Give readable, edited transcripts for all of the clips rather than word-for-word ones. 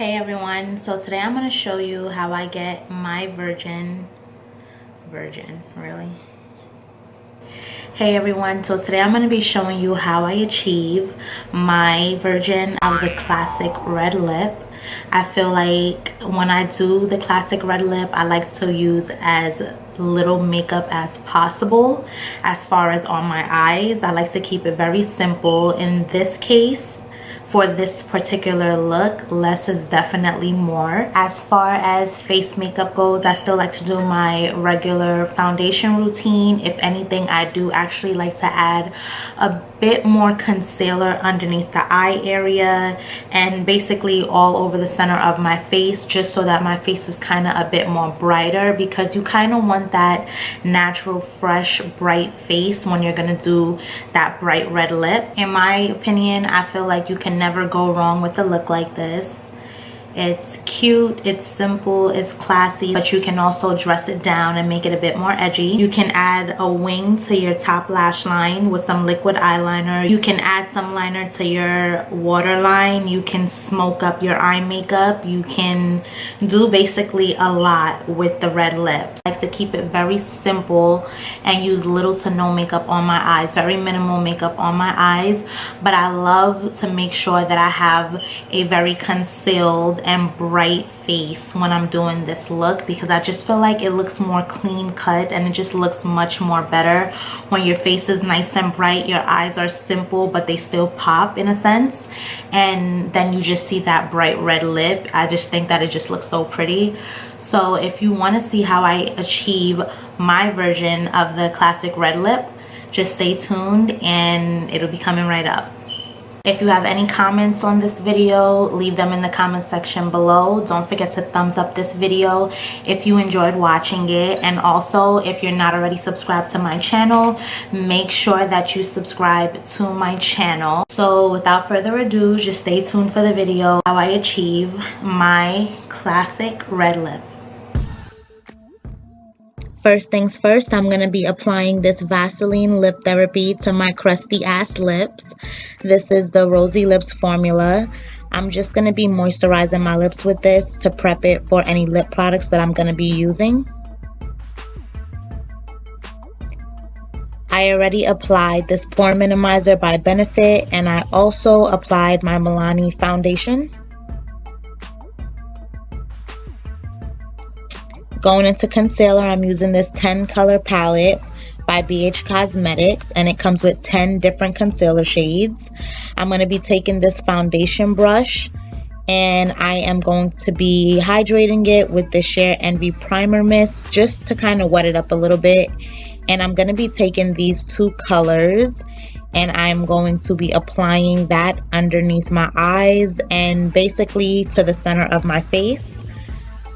Hey everyone, so today I'm going to show you how I get my virgin, really? Hey everyone, so today I'm going to be showing you how I achieve my version of the classic red lip. I feel like when I do the classic red lip, I like to use as little makeup as possible. As far as on my eyes, I like to keep it very simple. In this case, for this particular look, less is definitely more. As far as face makeup goes, I still like to do my regular foundation routine. If anything, I do actually like to add a bit more concealer underneath the eye area and basically all over the center of my face, just so that my face is kind of a bit more brighter, because you kind of want that natural, fresh, bright face when you're gonna do that bright red lip. In my opinion, I feel like you can never go wrong with a look like this. It's cute, it's simple, it's classy, but you can also dress it down and make it a bit more edgy. You can add a wing to your top lash line with some liquid eyeliner. You can add some liner to your waterline. You can smoke up your eye makeup. You can do basically a lot with the red lips. I like to keep it very simple and use little to no makeup on my eyes, very minimal makeup on my eyes, but I love to make sure that I have a very concealed and bright face when I'm doing this look, because I just feel like it looks more clean cut and it just looks much more better when your face is nice and bright, your eyes are simple but they still pop in a sense, and then you just see that bright red lip. I just think that it just looks so pretty. So if you want to see how I achieve my version of the classic red lip, just stay tuned and it'll be coming right up. If you have any comments on this video, leave them in the comment section below. Don't forget to thumbs up this video if you enjoyed watching it. And also, if you're not already subscribed to my channel, make sure that you subscribe to my channel. So without further ado, just stay tuned for the video how I achieve my classic red lip. First things first, I'm going to be applying this Vaseline lip therapy to my crusty ass lips. This is the Rosy Lips formula. I'm just going to be moisturizing my lips with this to prep it for any lip products that I'm going to be using. I already applied this pore minimizer by Benefit, and I also applied my Milani foundation. Going into concealer, I'm using this 10 color palette by BH Cosmetics, and it comes with 10 different concealer shades. I'm going to be taking this foundation brush, and I am going to be hydrating it with the Sheer Envy Primer Mist just to kind of wet it up a little bit. And I'm going to be taking these two colors, and I'm going to be applying that underneath my eyes and basically to the center of my face.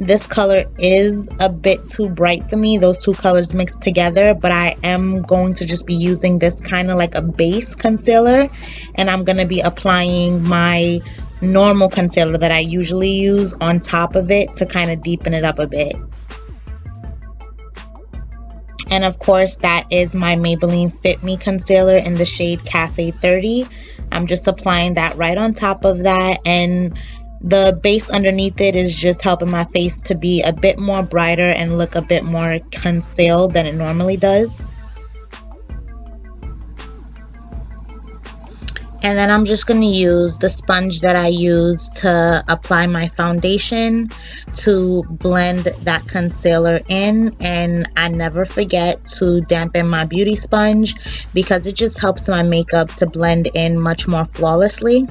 This color is a bit too bright for me, those two colors mixed together, but I am going to just be using this kind of like a base concealer, and I'm going to be applying my normal concealer that I usually use on top of it to kind of deepen it up a bit. And of course, that is my Maybelline Fit Me concealer in the shade Cafe 30. I'm just applying that right on top of that, and the base underneath it is just helping my face to be a bit more brighter and look a bit more concealed than it normally does. And then I'm just going to use the sponge that I use to apply my foundation to blend that concealer in. And I never forget to dampen my beauty sponge because it just helps my makeup to blend in much more flawlessly.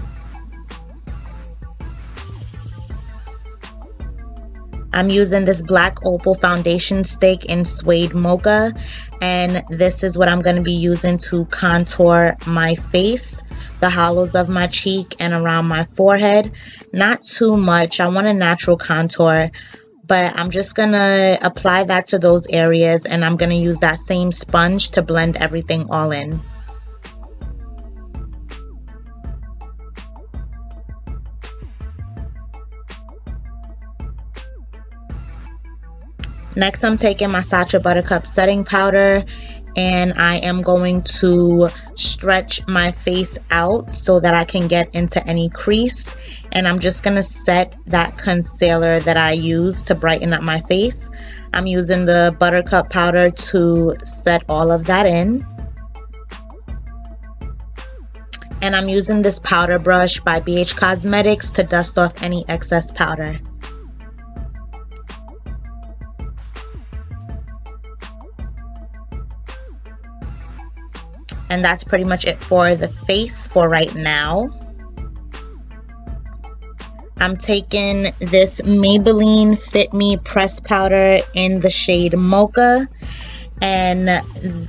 I'm using this black opal foundation stick in Suede Mocha, and this is what I'm going to be using to contour my face, the hollows of my cheek, and around my forehead. Not too much. I want a natural contour, but I'm just going to apply that to those areas, and I'm going to use that same sponge to blend everything all in. Next, I'm taking my Sacha Buttercup setting powder, and I am going to stretch my face out so that I can get into any crease, and I'm just going to set that concealer that I use to brighten up my face. I'm using the Buttercup powder to set all of that in, and I'm using this powder brush by BH Cosmetics to dust off any excess powder. And that's pretty much it for the face for right now. I'm taking this Maybelline Fit Me press powder in the shade Mocha, and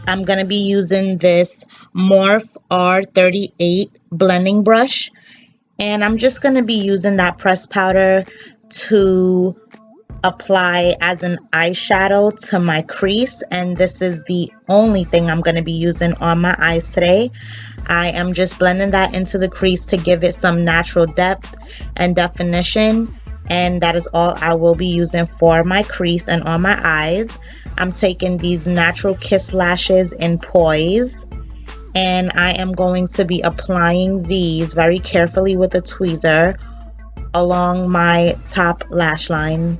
I'm going to be using this Morph R38 blending brush, and I'm just going to be using that press powder to apply as an eyeshadow to my crease, and this is the only thing I'm going to be using on my eyes today. I am just blending that into the crease to give it some natural depth and definition, and that is all I will be using for my crease and on my eyes. I'm taking these Natural Kiss lashes in Poise, and I am going to be applying these very carefully with a tweezer along my top lash line.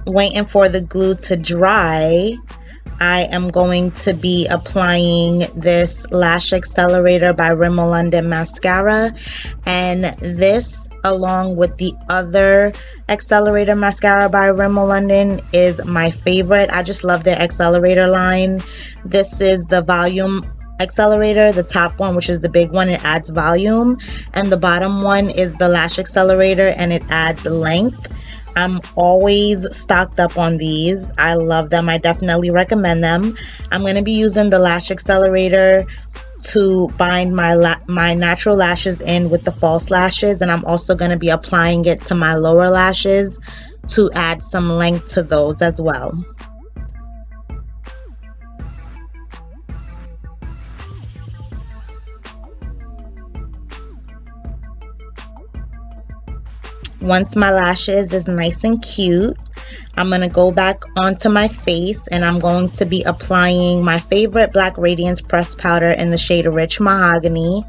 Waiting for the glue to dry, I am going to be applying this Lash Accelerator by Rimmel London mascara, and this along with the other Accelerator mascara by Rimmel London is my favorite. I just love their accelerator line. This is the Volume Accelerator, the top one, which is the big one, it adds volume, and the bottom one is the Lash Accelerator and it adds length. I'm always stocked up on these. I love them. I definitely recommend them. I'm going to be using the Lash Accelerator to bind my natural lashes in with the false lashes, and I'm also going to be applying it to my lower lashes to add some length to those as well. Once my lashes is nice and cute, I'm going to go back onto my face and I'm going to be applying my favorite Black Radiance pressed powder in the shade Rich Mahogany.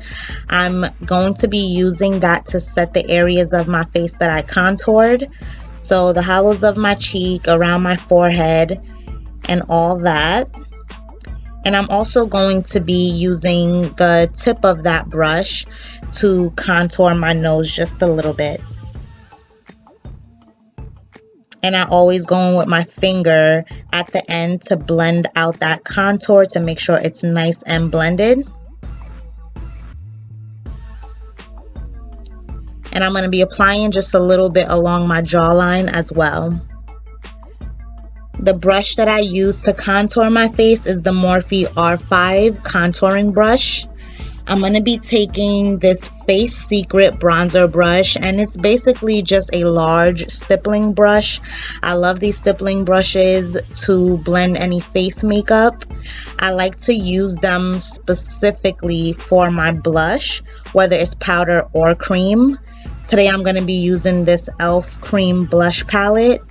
I'm going to be using that to set the areas of my face that I contoured. So the hollows of my cheek, around my forehead, and all that. And I'm also going to be using the tip of that brush to contour my nose just a little bit. And I always go in with my finger at the end to blend out that contour to make sure it's nice and blended. And I'm going to be applying just a little bit along my jawline as well. The brush that I use to contour my face is the Morphe R5 contouring brush. I'm going to be taking this Face Secret bronzer brush, and it's basically just a large stippling brush. I love these stippling brushes to blend any face makeup. I like to use them specifically for my blush, whether it's powder or cream. Today I'm going to be using this e.l.f. cream blush palette,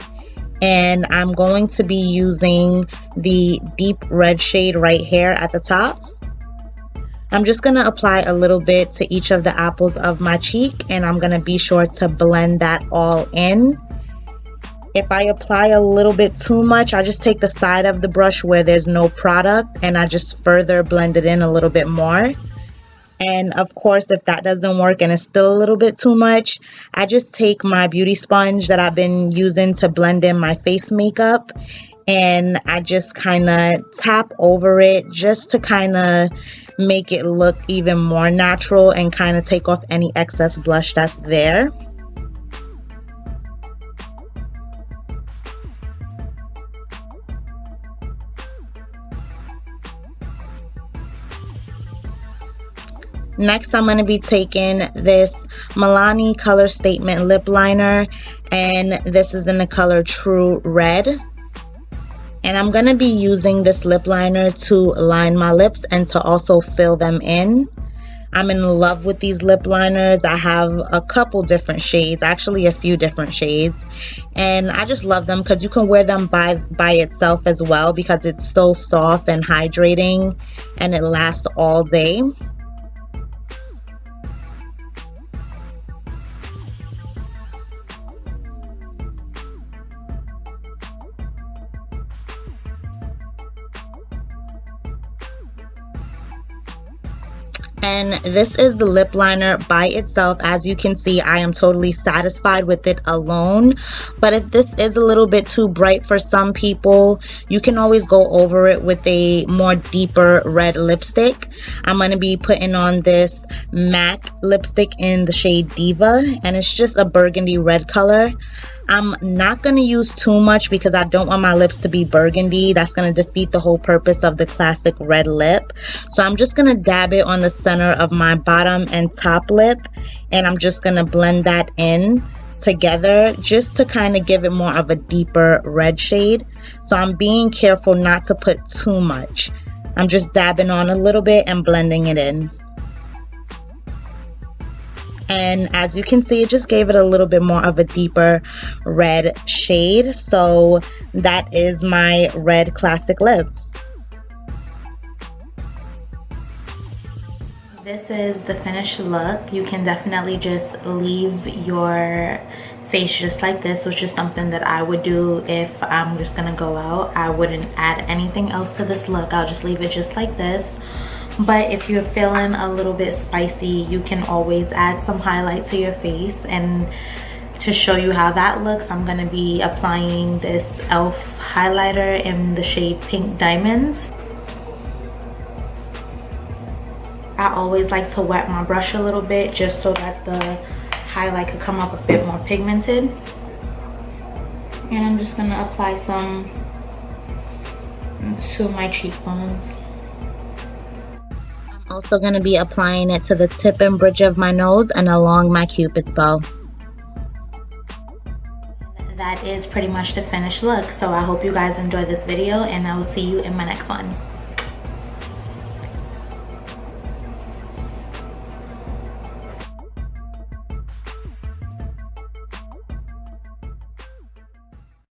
and I'm going to be using the deep red shade right here at the top. I'm just going to apply a little bit to each of the apples of my cheek, and I'm going to be sure to blend that all in. If I apply a little bit too much, I just take the side of the brush where there's no product and I just further blend it in a little bit more. And of course, if that doesn't work and it's still a little bit too much, I just take my beauty sponge that I've been using to blend in my face makeup, and I just kind of tap over it just to kind of make it look even more natural and kind of take off any excess blush that's there. Next, I'm going to be taking this Milani Color Statement Lip Liner, and this is in the color True Red. And I'm going to be using this lip liner to line my lips and to also fill them in. I'm in love with these lip liners. I have a couple different shades, actually a few different shades, and I just love them because you can wear them by itself as well because it's so soft and hydrating and it lasts all day. And this is the lip liner by itself. As you can see, I am totally satisfied with it alone. But if this is a little bit too bright for some people, you can always go over it with a more deeper red lipstick. I'm going to be putting on this MAC lipstick in the shade Diva, and it's just a burgundy red color. I'm not going to use too much because I don't want my lips to be burgundy. That's going to defeat the whole purpose of the classic red lip. So I'm just going to dab it on the center of my bottom and top lip, and I'm just going to blend that in together just to kind of give it more of a deeper red shade. So I'm being careful not to put too much. I'm just dabbing on a little bit and blending it in. And as you can see, it just gave it a little bit more of a deeper red shade. So that is my red classic lip. This is the finished look. You can definitely just leave your face just like this, which is something that I would do if I'm just gonna go out. I wouldn't add anything else to this look. I'll just leave it just like this. But if you're feeling a little bit spicy, you can always add some highlight to your face. And to show you how that looks, I'm gonna be applying this e.l.f. highlighter in the shade Pink Diamonds. I always like to wet my brush a little bit just so that the highlight could come up a bit more pigmented. And I'm just gonna apply some to my cheekbones. Also going to be applying it to the tip and bridge of my nose and along my cupid's bow. That is pretty much the finished look. So I hope you guys enjoyed this video, and I will see you in my next one.